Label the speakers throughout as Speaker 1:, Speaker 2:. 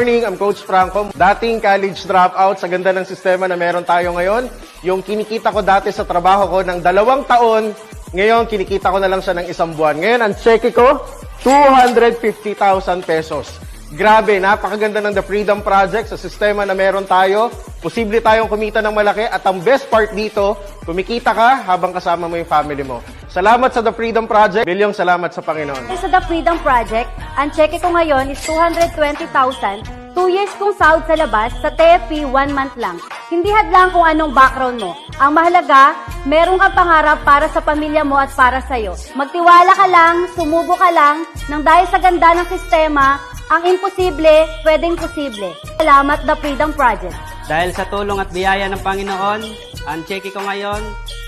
Speaker 1: morning, I'm Coach Franco. Dating college dropout, sa ganda ng sistema na meron tayo ngayon, yung kinikita ko dati sa trabaho ko ng 2 taon, ngayon kinikita ko na lang siya ng 1 buwan. Ngayon, ang cheque ko, 250,000 pesos. Grabe, napakaganda ng The Freedom Project sa sistema na meron tayo. Posible tayong kumita ng malaki at ang best part dito, kumikita ka habang kasama mo yung family mo. Salamat sa The Freedom Project. Bilyong salamat sa Panginoon.
Speaker 2: Sa The Freedom Project, ang cheque ko ngayon is 220,000. 2 years kong sahod sa labas, sa TFP 1 month lang. Hindi hadlang kung anong background mo. Ang mahalaga, meron kang pangarap para sa pamilya mo at para sa'yo. Magtiwala ka lang, sumubo ka lang, nang dahil sa ganda ng sistema, ang imposible, pwedeng posible. Salamat, The Freedom Project.
Speaker 3: Dahil sa tulong at biyaya ng Panginoon, ang cheque ko ngayon,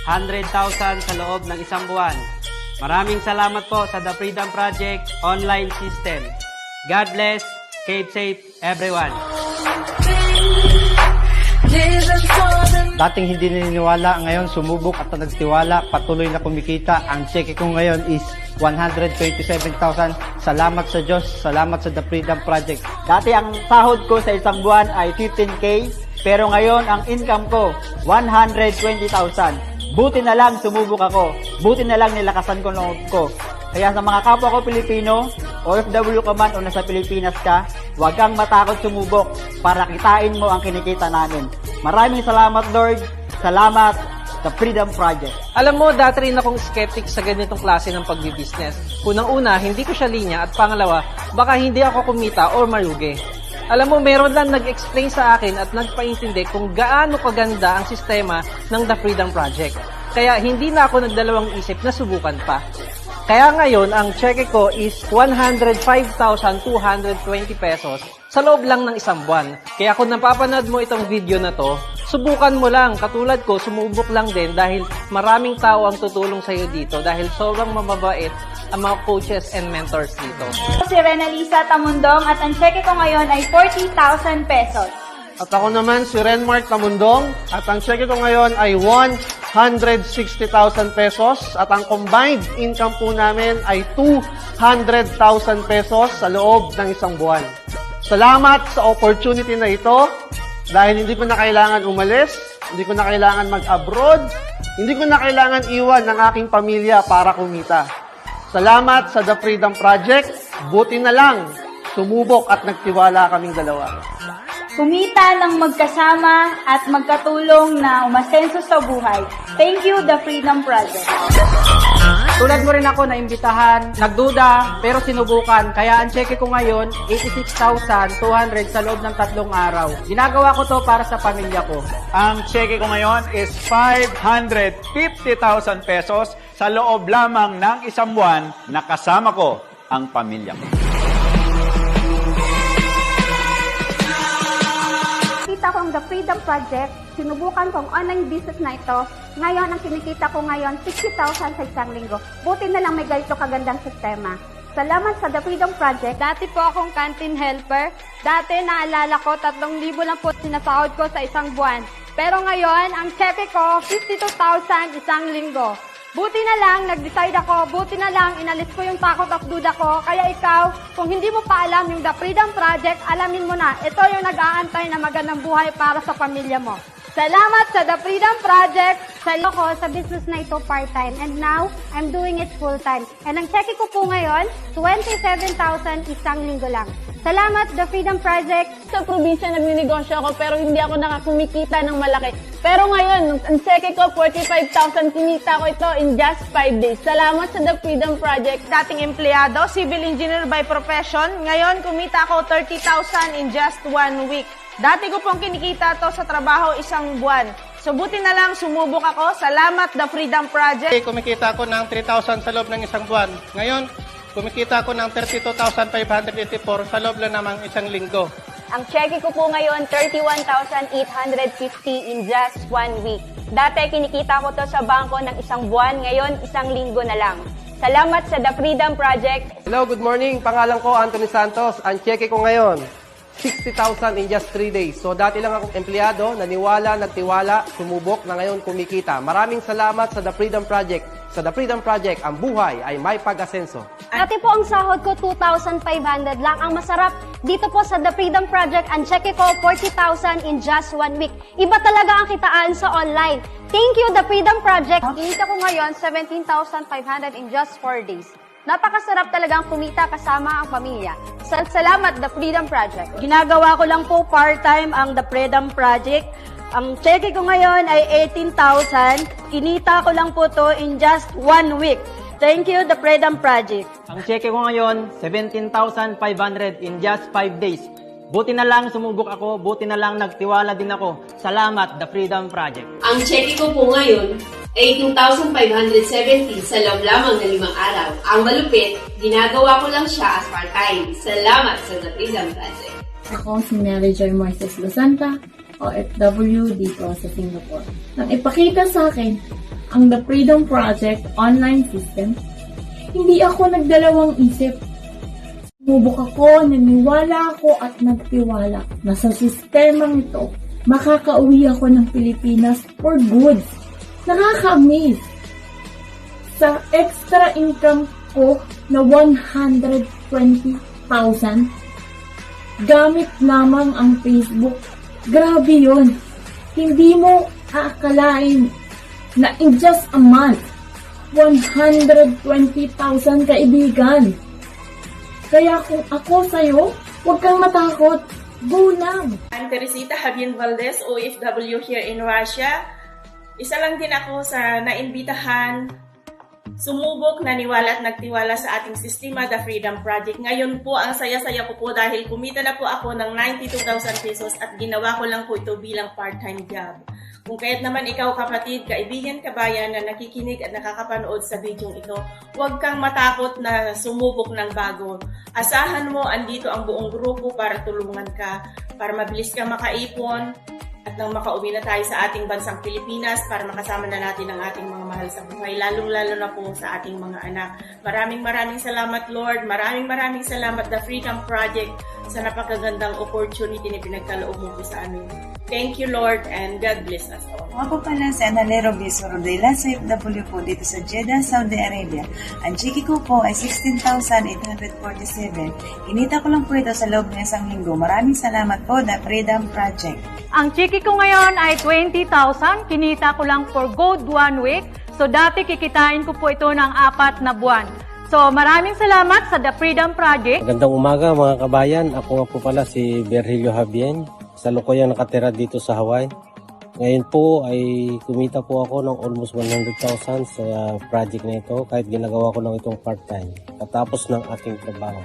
Speaker 3: 100,000 sa loob ng 1 buwan. Maraming salamat po sa The Freedom Project online system. God bless, keep safe everyone.
Speaker 4: Dating hindi naniniwala, ngayon sumubok at nagtiwala, patuloy na kumikita. Ang cheque ko ngayon is 127,000. Salamat sa Diyos, salamat sa The Freedom Project.
Speaker 5: Dati ang sahod ko sa 1 buwan ay 15K, pero ngayon ang income ko 120,000. Buti na lang sumubok ako, buti na lang nilakasan ko loob ko. Kaya sa mga kapwa ko Pilipino, OFW ka man o nasa Pilipinas ka, huwag kang matakot sumubok para kitain mo ang kinikita namin. Maraming salamat, Lord. Salamat sa Freedom Project.
Speaker 6: Alam mo, dati rin akong skeptic sa ganitong klase ng pagbibusiness. Unang-una, hindi ko siya linya at pangalawa, baka hindi ako kumita or malugi. Alam mo, meron lang nag-explain sa akin at nagpaintindi kung gaano kaganda ang sistema ng The Freedom Project. Kaya hindi na ako nagdalawang isip na subukan pa. Kaya ngayon, ang cheque ko is 105,220 pesos sa loob lang ng 1 buwan. Kaya kung napapanood mo itong video na to, subukan mo lang. Katulad ko, sumubok lang din dahil maraming tao ang tutulong sa'yo dito dahil sobrang mababait ang mga coaches and mentors dito.
Speaker 2: Si Renalisa Tamundong at ang cheque ko ngayon ay 40,000 pesos.
Speaker 1: At ako naman si Renmark Tamundong at ang cheque ko ngayon ay 160,000 pesos at ang combined income po namin ay 200,000 pesos sa loob ng 1 buwan. Salamat sa opportunity na ito dahil hindi ko na kailangan umalis, hindi ko na kailangan mag-abroad, hindi ko na kailangan iwan ng aking pamilya para kumita. Salamat sa The Freedom Project, buti na lang, sumubok at nagtiwala kaming dalawa.
Speaker 2: Kumita ng magkasama at magkatulong na umasenso sa buhay. Thank you, The Freedom Project.
Speaker 5: Tulad mo rin ako na imbitahan, nagduda, pero sinubukan. Kaya ang cheque ko ngayon, 86,200 sa loob ng 3 araw. Ginagawa ko to para sa pamilya ko.
Speaker 7: Ang cheque ko ngayon is 550,000 pesos sa loob lamang ng 1 buwan na kasama ko ang pamilya ko.
Speaker 2: Kita ko ang The Freedom Project, sinubukan ko ang online business na ito. Ngayon, ang kinikita ko ngayon, 60,000 sa 1 linggo. Buti na lang may ganito kagandang sistema. Salamat sa The Freedom Project. Dati po akong canteen helper. Dati, naalala ko, 3,000 lang po sinasahod ko sa 1 buwan. Pero ngayon, ang cheque ko, 52,000 1 linggo. Buti na lang, nag-decide ako, buti na lang, inalis ko yung takot at duda ko. Kaya ikaw, kung hindi mo pa alam yung The Freedom Project, alamin mo na, ito yung nag-aantay na magandang buhay para sa pamilya mo. Salamat sa The Freedom Project. Ko sa business na ito part-time and now, I'm doing it full-time. And ang cheque ko po ngayon, 27,000 1 linggo lang. Salamat, The Freedom Project.
Speaker 8: Sa probinsya, nagninegosyo ako pero hindi ako nakakumikita ng malaki. Pero ngayon, ang cheque ko, 45,000, kinita ko ito in just 5 days. Salamat sa The Freedom Project.
Speaker 9: Dating empleyado, civil engineer by profession. Ngayon, kumita ako 30,000 in just 1 week. Dati ko pong kinikita to sa trabaho 1 buwan. So buti na lang sumubok ako. Salamat, The Freedom Project.
Speaker 10: Kumikita ako ng 3,000 sa loob ng 1 buwan. Ngayon, kumikita ako ng 32,584 sa loob lang namang 1 linggo.
Speaker 8: Ang cheque ko po ngayon, 31,850 in just 1 week. Dati kinikita ko to sa bangko ng 1 buwan, ngayon 1 linggo na lang. Salamat sa The Freedom Project.
Speaker 1: Hello, good morning. Pangalan ko Anthony Santos. Ang cheque ko ngayon,
Speaker 6: 60,000 in just 3 days. So dati lang akong empleyado, naniwala, nagtiwala, sumubok na ngayon kumikita. Maraming salamat sa The Freedom Project. Sa The Freedom Project, ang buhay ay may pag-asenso.
Speaker 11: Dati po ang sahod ko 2,500 lang. Ang masarap dito po sa The Freedom Project, ang check ko 40,000 in just 1 week. Iba talaga ang kitaan sa online. Thank you, The Freedom Project.
Speaker 2: Kinita ko ngayon 17,500 in just 4 days. Napakasarap talagang kumita kasama ang pamilya. Salamat, The Freedom Project.
Speaker 12: Ginagawa ko lang po part-time ang The Freedom Project. Ang check ko ngayon ay 18,000. Kinita ko lang po to in just 1 week. Thank you, The Freedom Project.
Speaker 5: Ang check ko ngayon, 17,500 in just 5 days. Buti na lang sumubok ako, buti na lang nagtiwala din ako. Salamat, The Freedom Project.
Speaker 13: Ang check ko po ngayon, 18,570 sa loob lamang ng 5 araw. Ang malupit, ginagawa ko lang siya as part-time. Salamat sa The Freedom Project.
Speaker 8: Ako si Mary Joy Moises Losanta, OFW dito sa Singapore. Nang ipakita sa akin ang The Freedom Project online system, hindi ako nagdalawang isip. Sumubok ako, naniwala ako at nagtiwala na sa sistemang ito, makakauwi ako ng Pilipinas for good. Nakaka-amaze. Sa extra income ko na 120,000, gamit lamang ang Facebook. Grabe yun. Hindi mo aakalain na in just a month, 120,000 kaibigan. Kaya kung ako sa'yo, huwag kang matakot. Go lang!
Speaker 9: I'm Teresita Javier Valdez, OFW here in Russia. Isa lang din ako sa naimbitahan, sumubok, naniwala at nagtiwala sa ating sistema, The Freedom Project. Ngayon po, ang saya-saya ko po dahil kumita na po ako ng 92,000 pesos at ginawa ko lang po ito bilang part-time job. Kung kaya't naman ikaw kapatid, kaibigan, kabayan na nakikinig at nakakapanood sa video ito, huwag kang matakot na sumubok ng bago. Asahan mo, andito ang buong grupo para tulungan ka, para mabilis ka makaipon, at nang makauwi na tayo sa ating bansang Pilipinas para makasama na natin ang ating mga mahal sa buhay, lalong-lalo na po sa ating mga anak. Maraming salamat, Lord. Maraming salamat, The Freedom Project, sa napakagandang opportunity na pinagkaloob mo po sa amin. Thank you, Lord, and God bless us all.
Speaker 14: Ako pala si Analero Biso Rodela, sa FW po dito sa Jeddah, Saudi Arabia. Ang chiki ko po ay 16,847. Kinita ko lang po ito sa loob ng isang linggo. Maraming salamat po, The Freedom Project.
Speaker 12: Ang chiki ko ngayon ay 20,000. Kinita ko lang for good 1 week. So dati kikitain ko po ito ng 4 na buwan. So maraming salamat sa The Freedom Project.
Speaker 15: Magandang umaga mga kabayan. Ako nga po pala si Virgilio Javier. Sa Lukoyan nakatira dito sa Hawaii. Ngayon po ay kumita po ako ng almost 100,000 sa project na ito kahit ginagawa ko lang itong part-time katapos ng aking trabaho.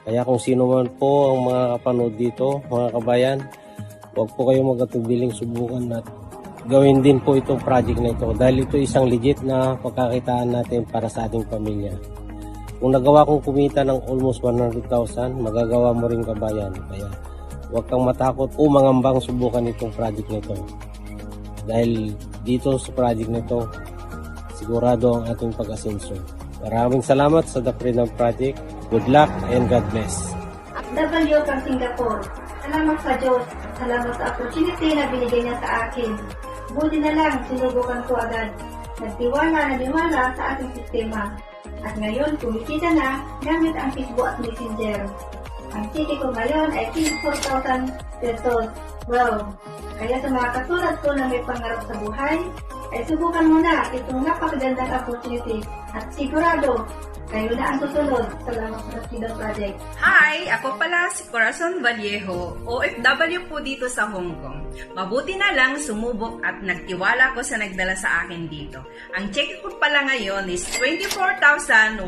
Speaker 15: Kaya kung sino man po ang mga kapanood dito, mga kabayan, huwag po kayong magatubiling subukan at gawin din po itong project na ito dahil ito isang legit na pagkakitaan natin para sa ating pamilya. Kung nagawa kong kumita ng almost 100,000, magagawa mo rin kabayan. Kaya huwag kang matakot o mangambang subukan itong project na ito. Dahil dito sa project na ito, sigurado ang ating pag-asenso. Maraming salamat sa The Freedom Project. Good luck and God bless.
Speaker 2: W from Singapore. Salamat sa Diyos. Salamat sa opportunity na binigay niya sa akin. Buti na lang, sinubukan ko agad. Naniwala sa ating sistema. At ngayon, kumikita na gamit ang Facebook at Messenger. Ang city ko ngayon ay 4,000 pesos. Wow! Kaya sa mga katulad ko na may pangarap sa buhay, ay subukan mo na itong napakagandang opportunity at sigurado kayo na ang susunod. Salamat sa Freedom Project.
Speaker 16: Hi! Ako pala si Corazon Vallejo, OFW po dito sa Hong Kong. Mabuti na lang sumubok at nagtiwala ko sa nagdala sa akin dito. Ang check ko pala ngayon is 24,122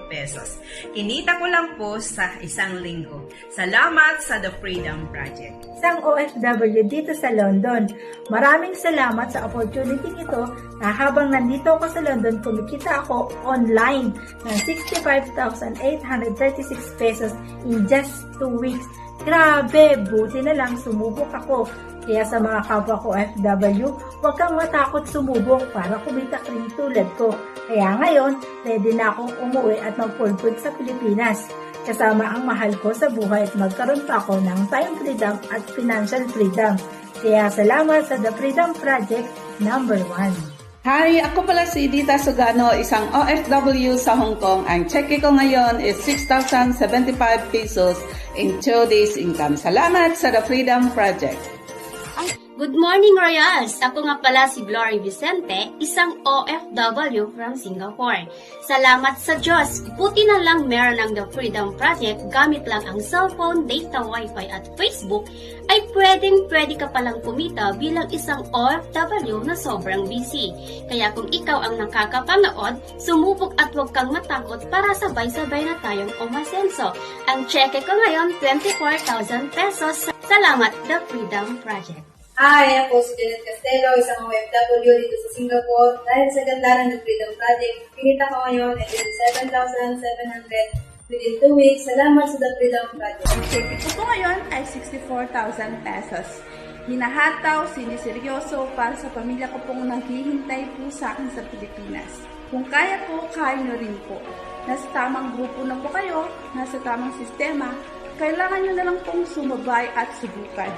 Speaker 16: pesos. Kinita ko lang po sa isang linggo. Salamat sa The Freedom Project.
Speaker 17: Isang OFW dito sa London. Maraming salamat sa opportunity ito na habang nandito ako sa London, kumikita ako online ng 65,836 pesos in just 2 weeks. Grabe, buti na lang sumubok ako. Kaya sa mga kapwa ko OFW, huwag kang matakot sumubok para kumita rin tulad ko. Kaya ngayon, ready na akong umuwi at magpulpul sa Pilipinas. kasama ang mahal ko sa buhay at magkaroon pa ako ng time freedom at financial freedom. Kaya salamat sa The Freedom Project number 1.
Speaker 18: Hi, ako pala si Dita Sugano, isang OFW sa Hong Kong. Ang cheque ko ngayon is 6,075 pesos in 2 days income. Salamat sa The Freedom Project.
Speaker 19: Good morning, Royals! Ako nga pala si Glory Vicente, isang OFW from Singapore. Salamat sa Diyos! Buti na lang meron ng The Freedom Project, gamit lang ang cellphone, data, wifi at Facebook, ay pwedeng-pwede ka palang kumita bilang isang OFW na sobrang busy. Kaya kung ikaw ang nakakapanood, sumubok at huwag kang matakot para sabay-sabay na tayong umasenso. Ang cheque ko ngayon, 24,000 pesos. Salamat, The Freedom Project.
Speaker 20: Hi, ako si Janet Castelo, isang OFW dito sa Singapore. Dahil sa ganda ng The Freedom Project, pinita ko ngayon ay 27,700 within 2 weeks. Salamat sa The Freedom Project.
Speaker 21: Ang cheque ko po ngayon ay 64,000 pesos. Hinahataw, siniseryoso para sa pamilya ko pong naghihintay po sa akin sa Pilipinas. Kung kaya po, kaya nyo rin po. Nasa tamang grupo na po kayo, nasa tamang sistema, kailangan nyo na lang pong sumabay at subukan.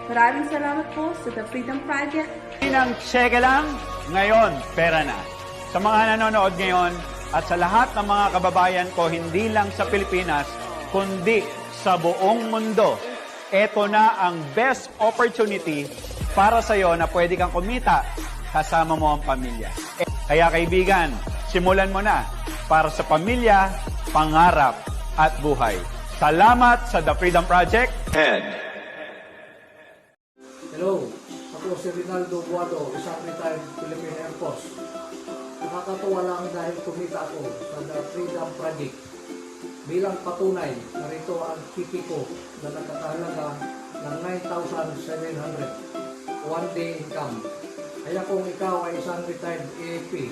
Speaker 21: Maraming salamat po sa The Freedom Project.
Speaker 7: Ng cheque lang, ngayon, pera na. Sa mga nanonood ngayon at sa lahat ng mga kababayan ko, hindi lang sa Pilipinas, kundi sa buong mundo, ito na ang best opportunity para sa iyo na pwede kang kumita kasama mo ang pamilya. Kaya kaibigan, simulan mo na para sa pamilya, pangarap at buhay. Salamat sa The Freedom Project.
Speaker 22: Hello, ako si Rinaldo Buado, isang retired Philippine Air Force. Nakakatuwa lang dahil kumita ako sa The Freedom Project. Bilang patunay, narito ang kiki ko na nakakahalaga ng 9,700 one-day income. Kaya kung ikaw ay isang retired AFP,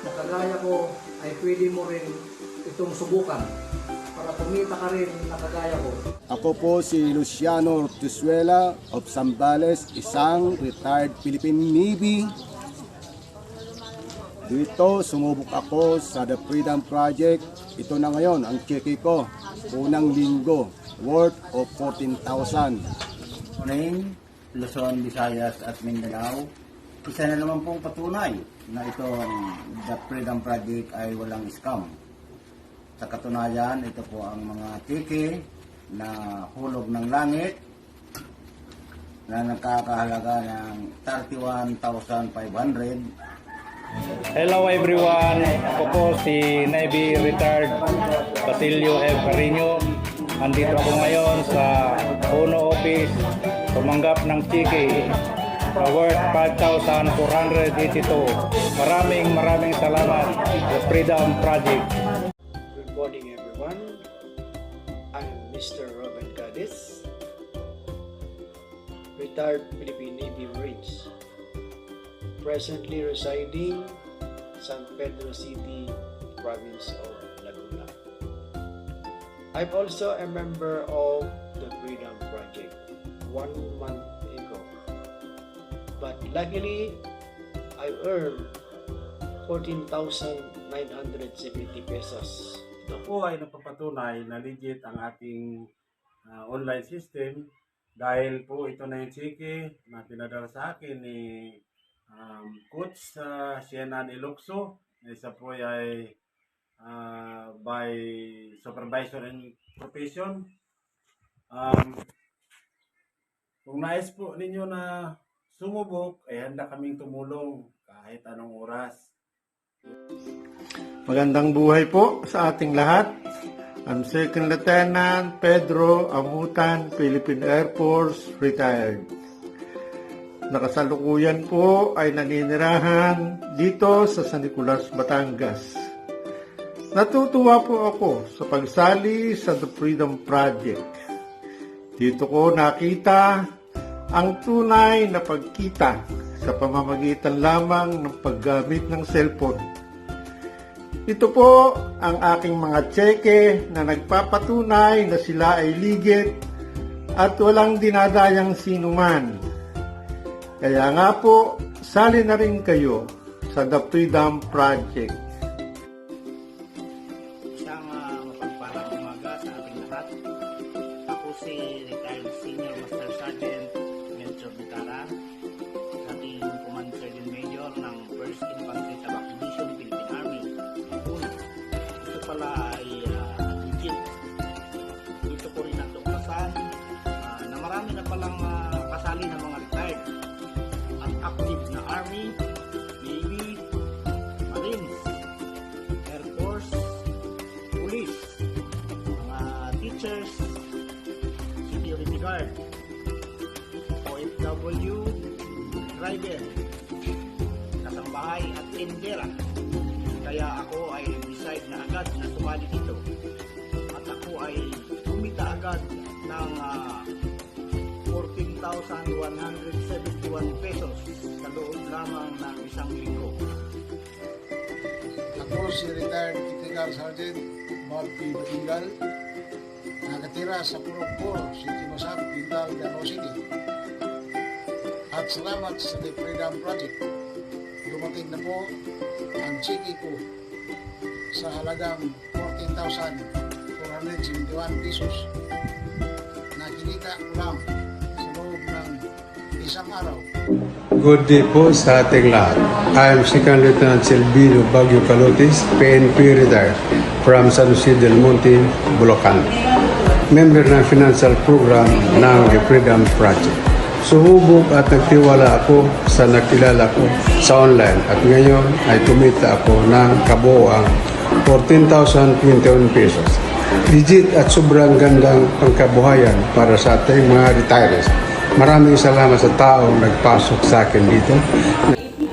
Speaker 22: na kagaya ko ay pwede mo rin itong subukan para kumita ka rin na kagaya ko.
Speaker 23: Ako po si Luciano Ortizuela of Zambales, isang retired Philippine Navy. Dito, sumubok ako sa The Freedom Project. Ito na ngayon ang cheque ko. Unang linggo, worth of 14,000.
Speaker 24: Morning, Luzon, Visayas at Mindanao. Isa na naman pong patunay na itong The Freedom Project ay walang scam. Sa katunayan, ito po ang mga tiki na hulog ng langit na nakakahalaga ng 31,500.
Speaker 25: Hello everyone, ako po si Navy Retired Basilio F. Carino. Andito ako ngayon sa Puno Office, tumanggap ng tiki worth 5,482. Maraming salamat sa Freedom Project.
Speaker 26: Good morning everyone. I'm Mr. Robin Cadiz, retired Philippine Navy Marines, presently residing San Pedro City, province of Laguna. I'm also a member of the Freedom Project 1 month ago, but luckily I earned 14,970 pesos.
Speaker 27: Ito po ay napapatunay na legit ang ating online system dahil po ito na yung cheque na pinadala sa akin ni Coach Sienan Ilocso. Isa po ay by supervisor and profession. Kung nais po ninyo na sumubok, ay handa kaming tumulong kahit anong oras.
Speaker 28: Magandang buhay po sa ating lahat. I'm Second Lieutenant Pedro Amutan, Philippine Air Force, retired. Nakasalukuyan po ay naninirahan dito sa San Nicolas, Batangas. Natutuwa po ako sa pagsali sa The Freedom Project. Dito ko nakita ang tunay na pagkita sa pamamagitan lamang ng paggamit ng cellphone. Ito po ang aking mga cheque na nagpapatunay na sila ay legit at walang dinadayang sinuman. Kaya nga po, sali na rin kayo sa The Freedom Project.
Speaker 29: Isang mapagpalang umaga sa
Speaker 1: retired OFW driver, kasambahay at tindera. Kaya ako ay decide na agad na sumali dito. At ako ay kumita agad ng 14,171 pesos sa loob lamang ng isang linggo.
Speaker 3: Ako si retired Technical Sergeant Bob P. Batingal, nakatira sa Purok 4, City Masat, Pindal, Davao City. At salamat sa The Freedom Project, dumating na po ang chiki ko sa halagang 14,471 pesos na kinita ko lang sa loob ng isang araw.
Speaker 4: Good day po sa ating lahat. I am Second Lieutenant Silvino Baguio Calotis, PNP retired from San Jose del Monte, Bulacan. Member ng financial program ng The Freedom Project. Sumubok at nagtiwala ako sa nakilala ko sa online at ngayon ay kumita ako ng kabuoang 14,021 pesos. Legit at sobrang gandang pangkabuhayan para sa ating mga retirees. Maraming salamat sa taong nagpasok sa akin dito.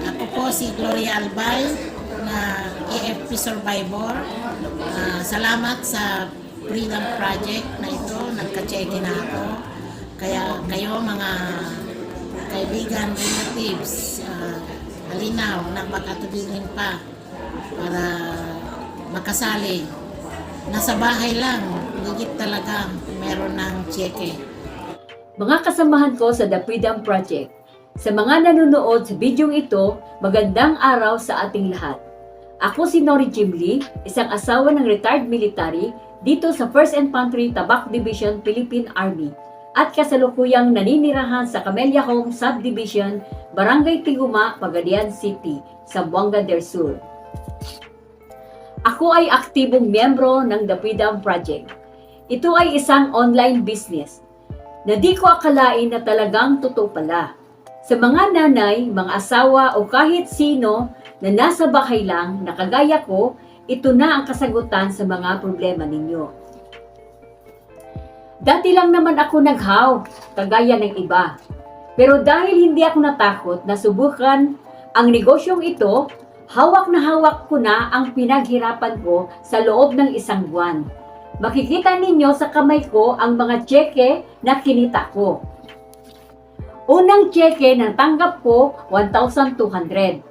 Speaker 5: Ako po si Gloria Albay na AFP survivor. Salamat sa Freedom Project na ito. Nagka-check-in na ako. Kaya kayo mga kaibigan, relatives, halinaw na makatubigin pa para makasali. Nasa bahay lang, ligit talaga meron ng cheque.
Speaker 6: Mga kasamahan ko sa The Freedom Project, sa mga nanonood sa bidyong ito, magandang araw sa ating lahat. Ako si Nori Jimli, isang asawa ng retired military dito sa 1st Infantry Tabak Division, Philippine Army, at kasalukuyang naninirahan sa Camellia Home Subdivision, Barangay Tiguma, Pagadian City, Zamboanga del Sur. Ako ay aktibong miyembro ng The Freedom Project. Ito ay isang online business na di ko akalain na talagang totoo pala. Sa mga nanay, mga asawa o kahit sino na nasa bahay lang na kagaya ko, ito na ang kasagutan sa mga problema ninyo. Dati lang naman ako naghaw, kagaya ng iba. Pero dahil hindi ako natakot na subukan ang negosyong ito, hawak na hawak ko na ang pinaghirapan ko sa loob ng isang buwan. Makikita ninyo sa kamay ko ang mga tseke na kinita ko. Unang tseke na tanggap ko, 1,200.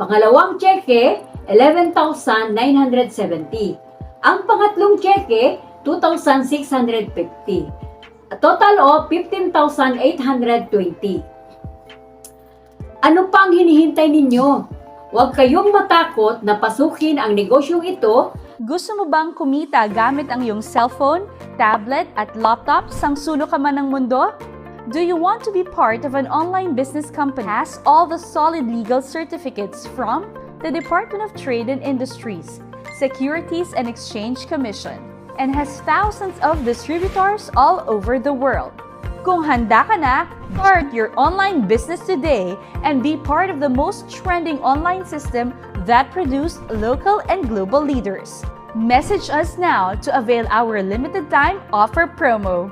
Speaker 6: Pangalawang tseke, 11,970. Ang pangatlong tseke, 2,650. A total of 15,820. Ano pa ang hinihintay ninyo? Huwag kayong matakot na pasukin ang negosyong ito.
Speaker 10: Gusto mo bang kumita gamit ang iyong cellphone, tablet at laptop sang sulok ka man ng mundo? Do you want to be part of an online business company that has all the solid legal certificates from the Department of Trade and Industries, Securities and Exchange Commission, and has thousands of distributors all over the world? Kung handa ka na, start your online business today and be part of the most trending online system that produce local and global leaders. Message us now to avail our limited time offer promo.